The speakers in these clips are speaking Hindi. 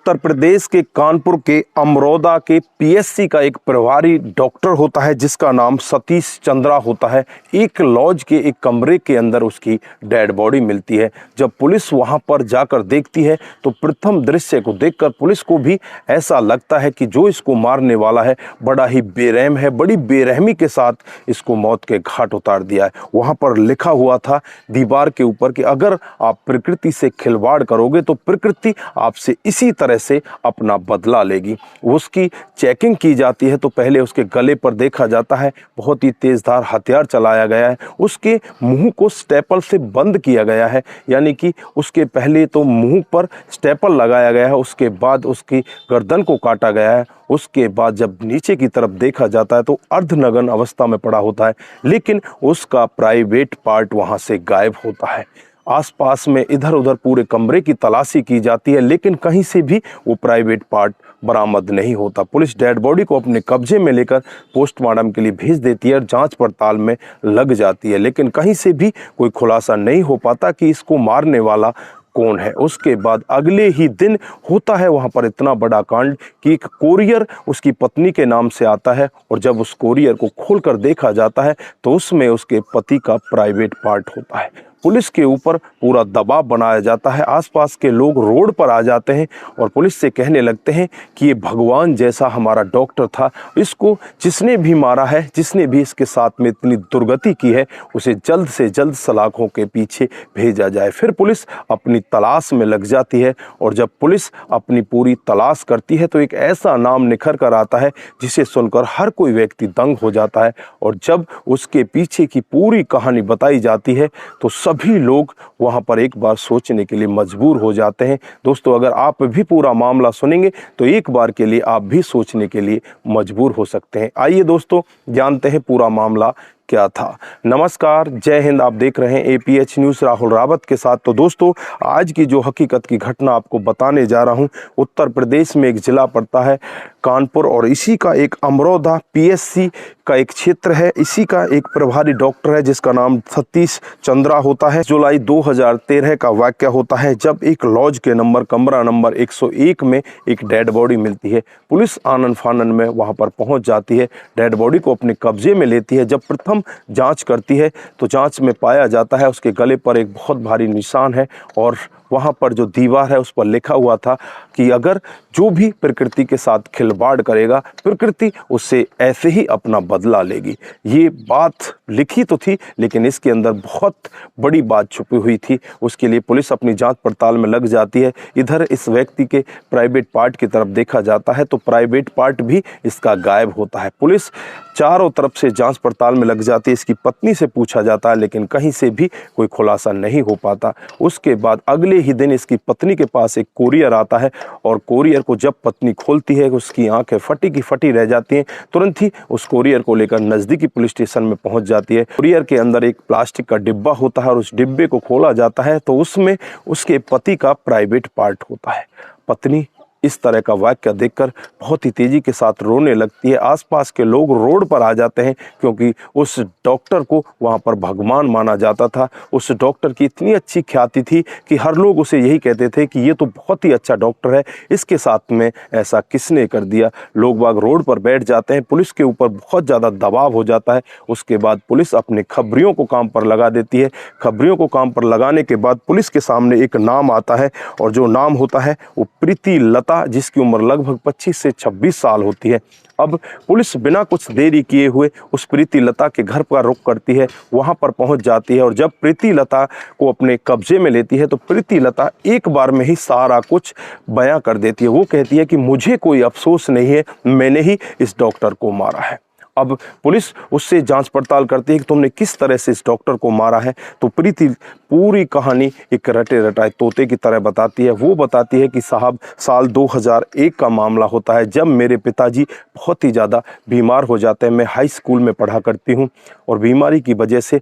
उत्तर प्रदेश के कानपुर के अमरोदा के पीएससी का एक प्रभारी डॉक्टर होता है जिसका नाम सतीश चंद्रा होता है। एक लॉज के एक कमरे के अंदर उसकी डेड बॉडी मिलती है। जब पुलिस वहां पर जाकर देखती है तो प्रथम दृश्य को देखकर पुलिस को भी ऐसा लगता है कि जो इसको मारने वाला है बड़ा ही बेरहम है, बड़ी बेरहमी के साथ इसको मौत के घाट उतार दिया है। वहां पर लिखा हुआ था दीवार के ऊपर कि अगर आप प्रकृति से खिलवाड़ करोगे तो प्रकृति आपसे इसी तरह से अपना बदला लेगी। उसकी चेकिंग की जाती है तो पहले उसके गले पर देखा जाता है बहुत ही तेजधार हथियार चलाया गया है। उसके मुंह को स्टेपल से बंद किया गया है, यानी कि उसके पहले तो मुंह पर स्टेपल लगाया गया है, उसके बाद उसकी गर्दन को काटा गया है। उसके बाद जब नीचे की तरफ देखा जाता है तो अर्धनग्न अवस्था में पड़ा होता है, लेकिन उसका प्राइवेट पार्ट वहां से गायब होता है। आसपास में इधर उधर पूरे कमरे की तलाशी की जाती है, लेकिन कहीं से भी वो प्राइवेट पार्ट बरामद नहीं होता। पुलिस डेड बॉडी को अपने कब्जे में लेकर पोस्टमार्टम के लिए भेज देती है और जांच पड़ताल में लग जाती है, लेकिन कहीं से भी कोई खुलासा नहीं हो पाता कि इसको मारने वाला कौन है। उसके बाद अगले ही दिन होता है वहां पर इतना बड़ा कांड कि एक कोरियर उसकी पत्नी के नाम से आता है और जब उस कोरियर को खोलकर देखा जाता है तो उसमें उसके पति का प्राइवेट पार्ट होता है। पुलिस के ऊपर पूरा दबाव बनाया जाता है। आसपास के लोग रोड पर आ जाते हैं और पुलिस से कहने लगते हैं कि ये भगवान जैसा हमारा डॉक्टर था, इसको जिसने भी मारा है, जिसने भी इसके साथ में इतनी दुर्गति की है, उसे जल्द से जल्द सलाखों के पीछे भेजा जाए। फिर पुलिस अपनी तलाश में लग जाती है और जब पुलिस अपनी पूरी तलाश करती है तो एक ऐसा नाम निखर कर आता है जिसे सुनकर हर कोई व्यक्ति दंग हो जाता है। और जब उसके पीछे की पूरी कहानी बताई जाती है तो सभी लोग वहां पर एक बार सोचने के लिए मजबूर हो जाते हैं। दोस्तों, अगर आप भी पूरा मामला सुनेंगे तो एक बार के लिए आप भी सोचने के लिए मजबूर हो सकते हैं। आइए दोस्तों, जानते हैं पूरा मामला क्या था। नमस्कार, जय हिंद। आप देख रहे हैं APH न्यूज़ राहुल रावत के साथ। तो दोस्तों, आज की जो हकीकत की घटना आपको बताने जा रहा हूं, उत्तर प्रदेश में एक जिला पड़ता है कानपुर और इसी का एक अमरोदा PSC का एक क्षेत्र है। इसी का एक प्रभारी डॉक्टर है जिसका नाम सतीश चंद्रा होता है। जुलाई 2013 का वाक्य होता है जब एक लॉज के कमरा नंबर 101 में एक डेड बॉडी मिलती है। पुलिस आनन फानन में वहां पर पहुंच जाती है, डेड बॉडी को अपने कब्जे में लेती है। जब प्रथम जांच करती है तो जांच में पाया जाता है उसके गले पर एक बहुत भारी निशान है और वहाँ पर जो दीवार है उस पर लिखा हुआ था कि अगर जो भी प्रकृति के साथ खिलवाड़ करेगा प्रकृति उससे ऐसे ही अपना बदला लेगी। ये बात लिखी तो थी लेकिन इसके अंदर बहुत बड़ी बात छुपी हुई थी। उसके लिए पुलिस अपनी जांच पड़ताल में लग जाती है। इधर इस व्यक्ति के प्राइवेट पार्ट की तरफ देखा जाता है तो प्राइवेट पार्ट भी इसका गायब होता है। पुलिस चारों तरफ से जांच पड़ताल में लग जाती है। इसकी पत्नी से पूछा जाता है लेकिन कहीं से भी कोई खुलासा नहीं हो पाता। उसके बाद अगले ही दिन इसकी पत्नी के पास एक कोरियर आता है और कोरियर को जब पत्नी खोलती है उसकी आंखें फटी की फटी रह जाती हैं। तुरंत ही उस कोरियर को लेकर नज़दीकी पुलिस स्टेशन में पहुंच जाती है। कोरियर के अंदर एक प्लास्टिक का डिब्बा होता है और उस डिब्बे को खोला जाता है तो उसमें उसके पति का प्राइवेट पार्ट होता है। पत्नी इस तरह का वाक्य देखकर बहुत ही तेजी के साथ रोने लगती है। आसपास के लोग रोड पर आ जाते हैं क्योंकि उस डॉक्टर को वहां पर भगवान माना जाता था। उस डॉक्टर की इतनी अच्छी ख्याति थी कि हर लोग उसे यही कहते थे कि ये तो बहुत ही अच्छा डॉक्टर है, इसके साथ में ऐसा किसने कर दिया। लोग बाग रोड पर बैठ जाते हैं, पुलिस के ऊपर बहुत ज़्यादा दबाव हो जाता है। उसके बाद पुलिस अपने खबरियों को काम पर लगा देती है। खबरियों को काम पर लगाने के बाद पुलिस के सामने एक नाम आता है और जो नाम होता है वो प्रीति लता, जिसकी उम्र लगभग 25 से 26 साल होती है। अब पुलिस बिना कुछ देरी किए हुए उस प्रीति लता के घर पर रुक करती है, वहां पर पहुंच जाती है और जब प्रीति लता को अपने कब्जे में लेती है तो प्रीति लता एक बार में ही सारा कुछ बयां कर देती है। वो कहती है कि मुझे कोई अफसोस नहीं है, मैंने ही इस डॉक्टर को मारा है। अब पुलिस उससे जांच पड़ताल करती है कि तुमने किस तरह से इस डॉक्टर को मारा है। तो प्रीति पूरी कहानी एक रटे रटाए तोते की तरह बताती है। वो बताती है कि साहब, साल 2001 का मामला होता है जब मेरे पिताजी बहुत ही ज़्यादा बीमार हो जाते हैं। मैं हाई स्कूल में पढ़ा करती हूँ और बीमारी की वजह से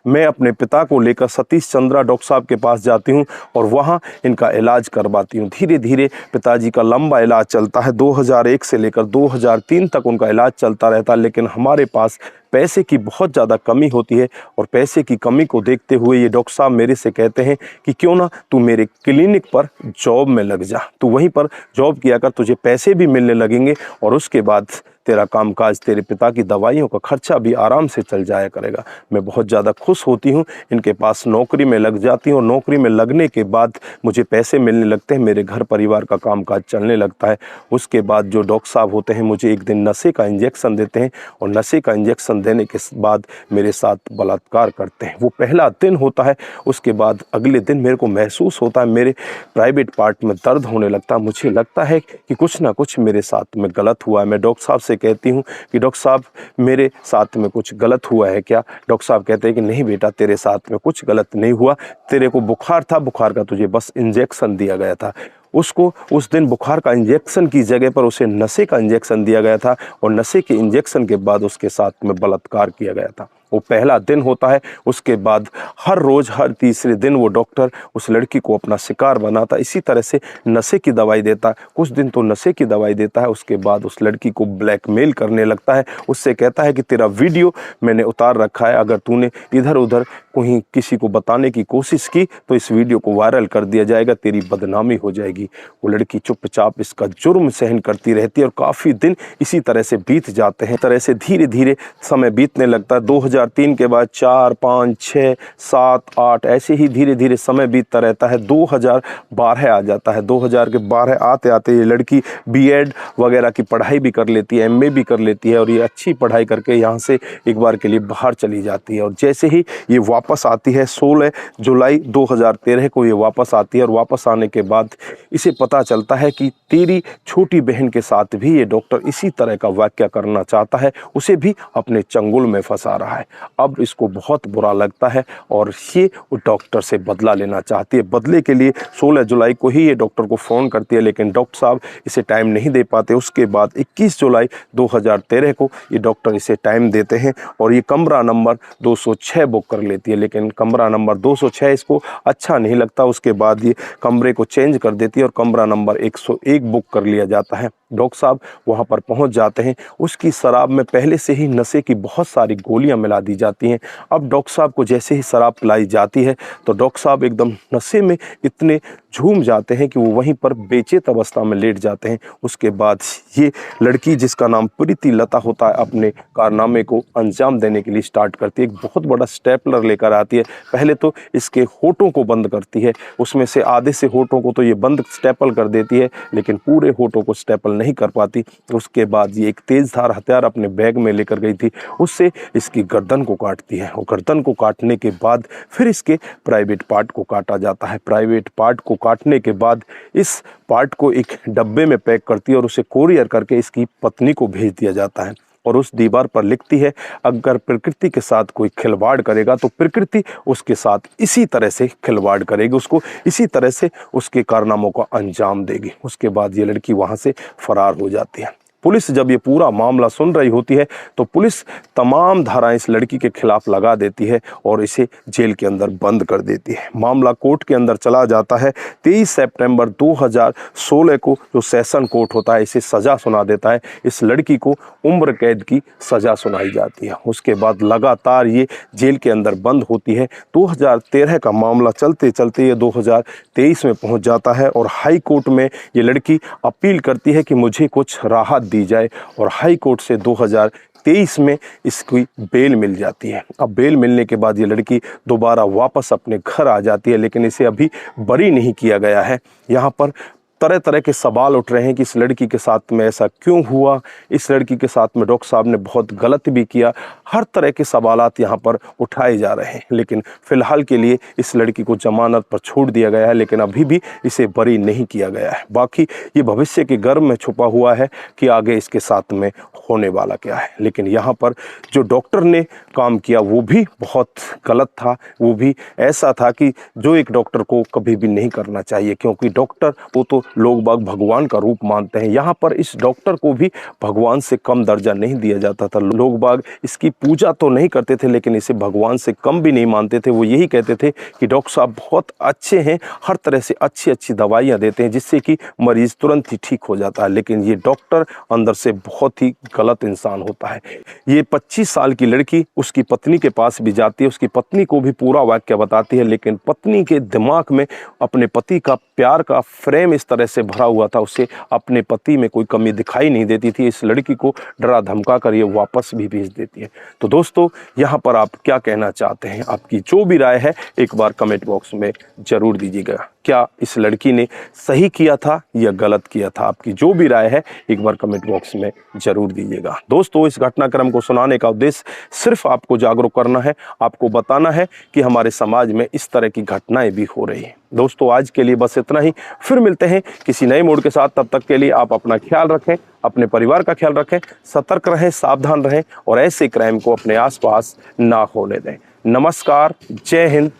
मैं अपने पिता को लेकर सतीश चंद्रा डॉक्टर साहब के पास जाती हूँ और वहाँ इनका इलाज करवाती हूँ। धीरे धीरे पिताजी का लंबा इलाज चलता है, 2001 से लेकर 2003 तक उनका इलाज चलता रहता है। लेकिन हमारे पास पैसे की बहुत ज़्यादा कमी होती है और पैसे की कमी को देखते हुए ये डॉक्टर साहब मेरे से कहते हैं कि क्यों ना तू मेरे क्लिनिक पर जॉब में लग जा, तू वहीं पर जॉब किया कर, तुझे पैसे भी मिलने लगेंगे और उसके बाद तेरा कामकाज, तेरे पिता की दवाइयों का खर्चा भी आराम से चल जाया करेगा। मैं बहुत ज़्यादा खुश होती हूँ, इनके पास नौकरी में लग जाती हूँ और नौकरी में लगने के बाद मुझे पैसे मिलने लगते हैं, मेरे घर परिवार का कामकाज चलने लगता है। उसके बाद जो डॉक्टर साहब होते हैं मुझे एक दिन नशे का इंजेक्शन देते हैं और नशे का इंजेक्शन देने के बाद मेरे साथ बलात्कार करते हैं। वो पहला दिन होता है, उसके बाद अगले दिन मेरे को महसूस होता है मेरे प्राइवेट पार्ट में दर्द होने लगता है। मुझे लगता है कि कुछ ना कुछ मेरे साथ में गलत हुआ है। मैं डॉक्टर साहब से कहती हूँ कि डॉक्टर साहब मेरे साथ में कुछ गलत हुआ है क्या? डॉक्टर साहब कहते हैं कि नहीं बेटा, तेरे साथ में कुछ गलत नहीं हुआ, तेरे को बुखार था, बुखार का तुझे बस इंजेक्शन दिया गया था। उसको उस दिन बुखार का इंजेक्शन की जगह पर उसे नशे का इंजेक्शन दिया गया था और नशे के इंजेक्शन के बाद उसके साथ में बलात्कार किया गया था। वो पहला दिन होता है। उसके बाद हर रोज़ हर तीसरे दिन वो डॉक्टर उस लड़की को अपना शिकार बनाता, इसी तरह से नशे की दवाई देता है। कुछ दिन तो नशे की दवाई देता है, उसके बाद उस लड़की को ब्लैकमेल करने लगता है। उससे कहता है कि तेरा वीडियो मैंने उतार रखा है, अगर तूने इधर उधर कहीं किसी को बताने की कोशिश की तो इस वीडियो को वायरल कर दिया जाएगा, तेरी बदनामी हो जाएगी। वो लड़की चुपचाप इसका जुर्म सहन करती रहती है और काफ़ी दिन इसी तरह से बीत जाते हैं। तरह से धीरे धीरे समय बीतने लगता है। 2003 के बाद 4, 5, 6, 7, 8 ऐसे ही धीरे धीरे समय बीतता रहता है। 2012 आ जाता है। 2012 आते आते ये लड़की बीएड वगैरह की पढ़ाई भी कर लेती है, एमए भी कर लेती है और ये अच्छी पढ़ाई करके यहाँ से एक बार के लिए बाहर चली जाती है। और जैसे ही ये वापस आती है, 16 जुलाई 2013 को ये वापस आती है और वापस आने के बाद इसे पता चलता है कि तेरी छोटी बहन के साथ भी ये डॉक्टर इसी तरह का वाकया करना चाहता है, उसे भी अपने चंगुल में फंसा रहा है। अब इसको बहुत बुरा लगता है और ये डॉक्टर से बदला लेना चाहती है। बदले के लिए 16 जुलाई को ही ये डॉक्टर को फ़ोन करती है, लेकिन डॉक्टर साहब इसे टाइम नहीं दे पाते। उसके बाद 21 जुलाई 2013 को ये डॉक्टर इसे टाइम देते हैं और ये कमरा नंबर 206 बुक कर लेती है, लेकिन कमरा नंबर 206 इसको अच्छा नहीं लगता। उसके बाद ये कमरे को चेंज कर देती है और कमरा नंबर 101 बुक कर लिया जाता है। डॉक्टर साहब वहाँ पर पहुँच जाते हैं। उसकी शराब में पहले से ही नशे की बहुत सारी गोलियां मिला दी जाती हैं। अब डॉक्टर साहब को जैसे ही शराब पिलाई जाती है तो डॉक्टर साहब एकदम नशे में इतने झूम जाते हैं कि वो वहीं पर बेचैन अवस्था में लेट जाते हैं। उसके बाद ये लड़की, जिसका नाम प्रीति लता होता है, अपने कारनामे को अंजाम देने के लिए स्टार्ट करती है। एक बहुत बड़ा स्टेपलर लेकर आती है। पहले तो इसके होठों को बंद करती है, उसमें से आधे से होठों को तो ये बंद स्टेपल कर देती है, लेकिन पूरे होठों को स्टेपल नहीं कर पाती। उसके बाद ये एक तेजधार हथियार अपने बैग में लेकर गई थी, उससे इसकी गर्दन को काटती है और गर्दन को काटने के बाद फिर इसके प्राइवेट पार्ट को काटा जाता है। प्राइवेट पार्ट को काटने के बाद इस पार्ट को एक डब्बे में पैक करती है और उसे कोरियर करके इसकी पत्नी को भेज दिया जाता है और उस दीवार पर लिखती है, अगर प्रकृति के साथ कोई खिलवाड़ करेगा तो प्रकृति उसके साथ इसी तरह से खिलवाड़ करेगी, उसको इसी तरह से उसके कारनामों का अंजाम देगी। उसके बाद ये लड़की वहाँ से फरार हो जाती है। पुलिस जब ये पूरा मामला सुन रही होती है तो पुलिस तमाम धाराएं इस लड़की के खिलाफ लगा देती है और इसे जेल के अंदर बंद कर देती है। मामला कोर्ट के अंदर चला जाता है। 23 सितंबर 2016 को जो सेशन कोर्ट होता है इसे सज़ा सुना देता है। इस लड़की को उम्र कैद की सज़ा सुनाई जाती है। उसके बाद लगातार ये जेल के अंदर बंद होती है। 2013 का मामला चलते चलते ये 2023 में पहुँच जाता है और हाई कोर्ट में ये लड़की अपील करती है कि मुझे कुछ राहत दी जाए और हाई कोर्ट से 2023 में इसकी बेल मिल जाती है। अब बेल मिलने के बाद ये लड़की दोबारा वापस अपने घर आ जाती है, लेकिन इसे अभी बरी नहीं किया गया है। यहाँ पर तरह तरह के सवाल उठ रहे हैं कि इस लड़की के साथ में ऐसा क्यों हुआ, इस लड़की के साथ में डॉक्टर साहब ने बहुत गलत भी किया। हर तरह के सवालात यहाँ पर उठाए जा रहे हैं, लेकिन फ़िलहाल के लिए इस लड़की को जमानत पर छोड़ दिया गया है, लेकिन अभी भी इसे बरी नहीं किया गया है। बाकी ये भविष्य के गर्भ में छुपा हुआ है कि आगे इसके साथ में होने वाला क्या है। लेकिन यहाँ पर जो डॉक्टर ने काम किया वो भी बहुत गलत था। वो भी ऐसा था कि जो एक डॉक्टर को कभी भी नहीं करना चाहिए, क्योंकि डॉक्टर वो तो लोग बाग भगवान का रूप मानते हैं। यहाँ पर इस डॉक्टर को भी भगवान से कम दर्जा नहीं दिया जाता था। लोग बाग इसकी पूजा तो नहीं करते थे, लेकिन इसे भगवान से कम भी नहीं मानते थे। वो यही कहते थे कि डॉक्टर साहब बहुत अच्छे हैं, हर तरह से अच्छी अच्छी दवाइयाँ देते हैं जिससे कि मरीज़ तुरंत ही ठीक हो जाता है। लेकिन ये डॉक्टर अंदर से बहुत ही गलत इंसान होता है। ये 25 साल की लड़की उसकी पत्नी के पास भी जाती है, उसकी पत्नी को भी पूरा वाक्य बताती है, लेकिन पत्नी के दिमाग में अपने पति का प्यार का फ्रेम इस तरह से भरा हुआ था, उसे अपने पति में कोई कमी दिखाई नहीं देती थी। इस लड़की को डरा धमका कर ये वापस भी भेज देती है। तो दोस्तों, यहाँ पर आप क्या कहना चाहते हैं? आपकी जो भी राय है एक बार कमेंट बॉक्स में जरूर दीजिएगा। क्या इस लड़की ने सही किया था या गलत किया था? आपकी जो भी राय है एक बार कमेंट बॉक्स में जरूर दीजिएगा। दोस्तों, इस घटनाक्रम को सुनाने का उद्देश्य सिर्फ आपको जागरूक करना है, आपको बताना है कि हमारे समाज में इस तरह की घटनाएं भी हो रही हैं। दोस्तों, आज के लिए बस इतना ही। फिर मिलते हैं किसी नए मोड़ के साथ। तब तक के लिए आप अपना ख्याल रखें, अपने परिवार का ख्याल रखें, सतर्क रहें, सावधान रहें और ऐसे क्राइम को अपने आसपास ना होने दें। नमस्कार, जय हिंद,